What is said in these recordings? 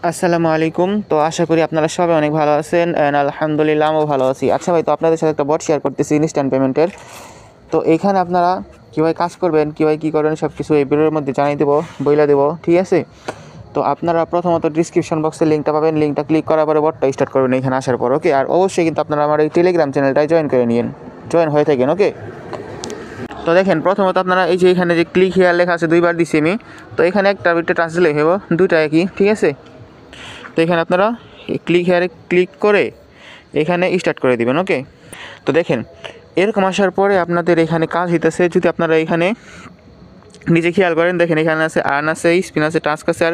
আসসালামু আলাইকুম। তো আশা করি আপনারা সবাই অনেক ভালো আছেন অ্যান্ড আলহামদুলিল্লাহ আমিও ভালো আছি। আচ্ছা ভাই, তো আপনাদের সাথে একটা বট শেয়ার করতেছি ইনস্ট্যান্ট পেমেন্টের। তো এইখানে আপনারা কীভাবে কাজ করবেন, কীভাবে কী করবেন সব কিছু এই ভিডিওর মধ্যে জানিয়ে দেবো, বইলা দেবো, ঠিক আছে? তো আপনারা প্রথমত ডিসক্রিপশন বক্সে লিঙ্কটা পাবেন, লিঙ্কটা ক্লিক করার পরে বটটা স্টার্ট করবেন এখানে আসার পর, ওকে? আর অবশ্যই কিন্তু আপনারা আমার এই টেলিগ্রাম চ্যানেলটায় জয়েন হয়ে থাকেন, ওকে? তো দেখেন, প্রথমত আপনারা এই যে এখানে যে ক্লিক হেয়ার লেখা আছে, দুইবার দিছি আমি। তো এখানে একটা ট্রান্সলেট হইব, দুইটা একই, ঠিক আছে? তো এখানে আপনারা ক্লিক হেয়ারে ক্লিক করে এখানে স্টার্ট করে দিবেন, ওকে? তো দেখেন, এরকম আসার পরে আপনাদের এখানে কাজ হইতেছে। যদি আপনারা এখানে নিজে খেয়াল করেন, দেখেন এখানে আছে আর্ন আছে, স্পিন আছে, টাস্ক আছে আর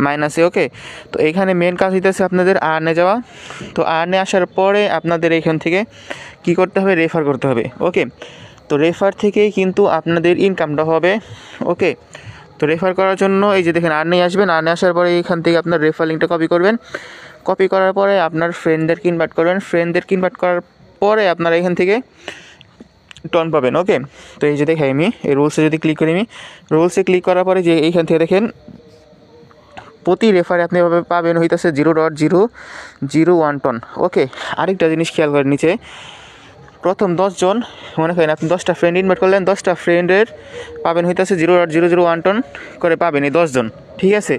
মাইন আছে, ওকে? তো এখানে মেন কাজ হইতেছে আপনাদের আর্নে যাওয়া। তো আর্নে আসার পরে আপনাদের এখান থেকে কি করতে হবে, রেফার করতে হবে, ওকে? তো রেফার থেকেই কিন্তু আপনাদের ইনকামটা হবে, ওকে? তো রেফার করার জন্য এই যে দেখেন আর্নে আসবেন, আর্নে আসার পরে এখান থেকে আপনার রেফার লিঙ্কটা কপি করবেন। কপি করার পরে আপনার ফ্রেন্ডদেরকে ইনভাইট করবেন। ফ্রেন্ডদেরকে ইনভাইট করার পরে আপনারা এখান থেকে টন পাবেন, ওকে? তো এই যে দেখাই আমি এই রুলসে যদি ক্লিক করি, আমি রুলসে ক্লিক করার পরে যে এইখান থেকে দেখেন প্রতি রেফারে আপনি পাবেন হইতেছে 0.001 টন, ওকে? আরেকটা জিনিস খেয়াল করেন, নিচে প্রথম 10 জন, মনে করেন আপনি 10টা ফ্রেন্ড ইনভাইট করলেন, 10টা ফ্রেন্ডের পাবেন হইতেছে 0.001 টন করে পাবেন এই 10 জন, ঠিক আছে?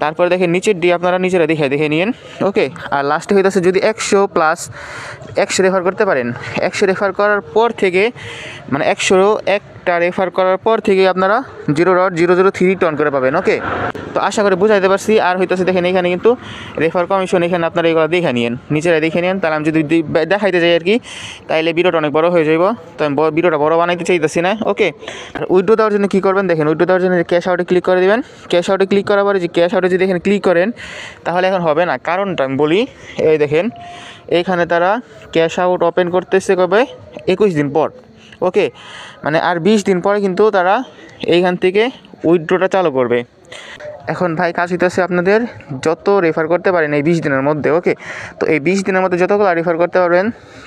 তারপরে দেখেন নিচের দিয়ে আপনারা নিজেরা দেখে নিয়েন, ওকে? আর লাস্টে হইতেছে যদি 100 রেফার করতে পারেন, 100 রেফার করার পর থেকে, মানে 101টা রেফার করার পর থেকে আপনারা 0.003 টন করে পাবেন, ওকে? তো আশা করে বুঝাইতে পারছি। আর হইতেছে দেখেন এখানে কিন্তু রেফার কমিশন, এখানে আপনারা এগুলো দেখে নিন, নিজেরা দেখে নিন। তাহলে আমি যদি দেখাইতে যাই আর কি, তাইলে ভিডিওটা অনেক বড় হয়ে যাইব। তো আমি ভিডিওটা বড় বানাইতে চাইতেছি না, ওকে? আর উইথড্র দেওয়ার জন্য কী করবেন, দেখেন উইথড্র দেওয়ার জন্য ক্যাশ আউটে ক্লিক করে দেবেন। ক্যাশ আউটে ক্লিক করার পরে যে ক্যাশ আউটে যদি এখানে ক্লিক করেন, তাহলে এখন হবে না। কারণটা আমি বলি, এই দেখেন এইখানে তারা ক্যাশ আউট ওপেন করতেছে কবে, 21 দিন পর, ওকে? মানে আর 20 দিন পরে কিন্তু তারা এইখান থেকে উইথড্রটা চালু করবে। এখন ভাই কাজ হইতেছে আপনাদের যত রেফার করতে পারেন এই 20 দিনের মধ্যে, ওকে? তো এই 20 দিনের মধ্যে যতগুলো রেফার করতে পারবেন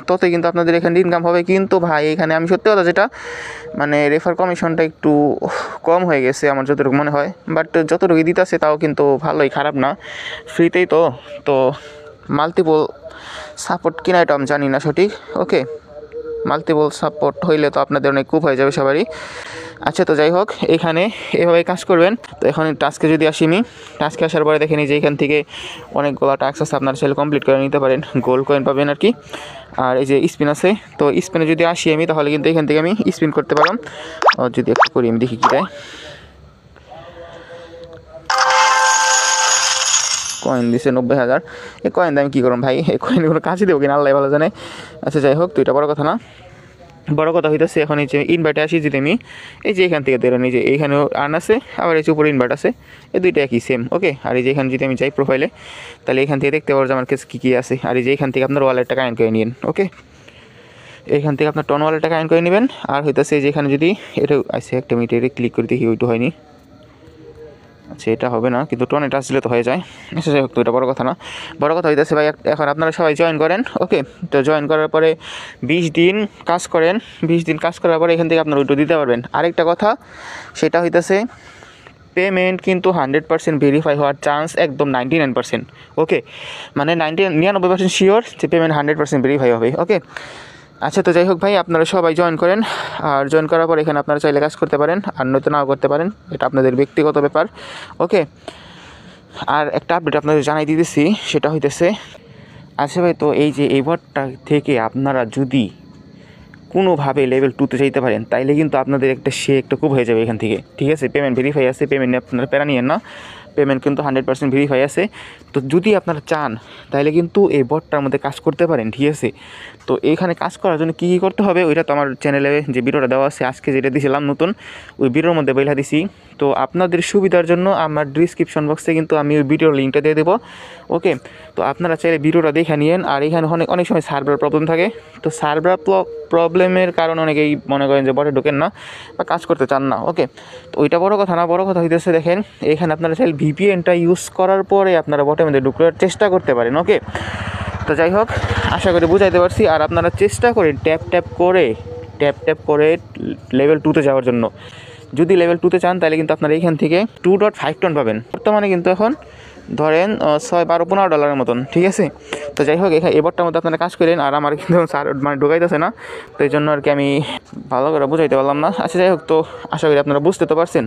ততই কিন্তু আপনাদের এখানে ইনকাম হবে। কিন্তু ভাই এখানে আমি সত্যি কথা যেটা, মানে রেফার কমিশনটা একটু কম হয়ে গেছে আমার যতটুকু মনে হয়, বাট যতটুকু দিতেছে তাও কিন্তু ভালোই, খারাপ না, ফ্রিতেই। তো মাল্টিপল সাপোর্ট কিনা এটা আমি জানি না সঠিক, ওকে? মাল্টিপল সাপোর্ট হইলে তো আপনাদের অনেক খুব হয়ে যাবে সবারই। আচ্ছা, তো যাই হোক, এখানে এভাবে কাজ করবেন। তো এখন টাস্কে যদি আসি, আমি টাস্কে আসার পরে দেখেনি যে এখান থেকে অনেকগুলো টাস্ক আছে, আপনার সেল কমপ্লিট করে নিতে পারেন, গোল্ড কয়েন পাবেন আর কি। আর এই যে স্পিন আছে, তো স্পিনে যদি আসি আমি, তাহলে কিন্তু এখান থেকে আমি স্পিন করতে পারলাম। যদি একটু করি আমি, দেখি কী দেয়। কয়েন দিছে 90,000। এই কয়েন দিয়ে আমি কী করলাম ভাই, এই কয়েন কোনো কাজই দেবো কিনা আল্লাহ ভালো জানে। আচ্ছা যাই হোক, তো এটা বড় কথা না। বড় কথা হইতেছে এখন এই যে ইনভার্টে আসি, যদি আমি এই যে এখান থেকে ধরেন এই যে এইখানেও আর্ন আছে, আবার এই যে উপরে ইনভার্ট আছে, এই দুইটা একই সেম, ওকে? আর এই যে এখানে যদি আমি যাই প্রোফাইলে, তাহলে এখান থেকে দেখতে পারবো যে আমার কাছে কী কী আছে। আর এই যে এখান থেকে আপনার ওয়ালেটটা কানেক্ট করে নিন, ওকে? এখান থেকে আপনার টন ওয়ালেটটা কানেক্ট করে নেবেন। আর হইতেছে যে এখানে যদি এটা আছে একটা মিনিটে ক্লিক করে দেখি, ওইটা হয়নি। আচ্ছা, এটা হবে না, কিন্তু টনে টাচ দিলে তো হয়ে যায়। আচ্ছা যাই হোক, তো এটা বড় কথা না। বড় কথা হইতেছে ভাই, এখন আপনারা সবাই জয়েন করেন, ওকে? তো জয়েন করার পরে 20 দিন কাজ করেন। 20 দিন কাজ করার পরে এখান থেকে আপনারা উইথড্র দিতে পারবেন। আরেকটা কথা, সেটা হইতেছে পেমেন্ট কিন্তু 100% ভেরিফাই হওয়ার চান্স একদম 99%, ওকে? মানে 99% শিওর যে পেমেন্ট 100% ভেরিফাই হবে, ওকে? আচ্ছা, তো যাই হোক ভাই, আপনারা সবাই জয়েন করেন। আর জয়েন করার পর এখানে আপনারা চাইলে কাজ করতে পারেন, আর নয়তো নাও করতে পারেন, এটা আপনাদের ব্যক্তিগত ব্যাপার, ওকে? আর একটা আপডেট আপনাদের জানাই দিতেছি, সেটা হইতেছে, আচ্ছা ভাই, তো এই যে এই বটটা থেকে আপনারা যদি কোনোভাবে লেভেল 2তে যাইতে পারেন, তাইলে কিন্তু আপনাদের একটা খুব হয়ে যাবে এখান থেকে, ঠিক আছে? পেমেন্ট ভেরিফাই আছে, পেমেন্ট নিয়ে আপনারা প্যারা নিয়েন না, পেমেন্ট কিন্তু 100% ভেরিফাই আছে। তো যদি আপনারা চান তাহলে কিন্তু এই বটটার মধ্যে কাজ করতে পারেন, ঠিক আছে? তো এইখানে কাজ করার জন্য কী কী করতে হবে, ওইটা তো আমার চ্যানেলে যে ভিডিওটা দেওয়া আছে আজকে যেটা দিয়েছিলাম নতুন, ওই ভিডিওর মধ্যে বইলা দিছি। তো আপনাদের সুবিধার জন্য আমার ডিসক্রিপশন বক্সে কিন্তু আমি ওই ভিডিওর লিঙ্কটা দিয়ে দেবো, ওকে? তো আপনারা চাইলে ভিডিওটা দেখে নিন। আর এখানে অনেক সময় সার্ভার প্রবলেম থাকে, তো সার্ভার প্রবলেমের কারণে অনেকেই মনে করেন যে বটে ঢোকেন না বা কাজ করতে চান না, ওকে? তো ওইটা বড় কথা না। বড় কথা হইতেছে দেখেন, এখানে আপনারা চাইলে ভিপিএনটা ইউজ করার পরে আপনারা বটের মধ্যে ঢুকার চেষ্টা করতে পারেন, ওকে? তো যাই হোক, আশা করি বুঝাইতে পারছি। আর আপনারা চেষ্টা করেন ট্যাপ ট্যাপ করে লেভেল 2তে যাওয়ার জন্য। যদি লেভেল 2তে চান তাহলে কিন্তু আপনারা এইখান থেকে 2.5 টন পাবেন। বর্তমানে কিন্তু এখন ধরেন $6, 12, 15 মতন, ঠিক আছে। তো যাই হোক এই বটটার মধ্যে আপনারা কাজ করেন, আর আমার কিন্তু স্যার মানে ঢোকাইতেছে না, তো এই জন্য আর কি আমি ভালো করে বুঝাইতে পারলাম না। আচ্ছা যাই হোক, তো আশা করি আপনারা বুঝতে তো পারছেন।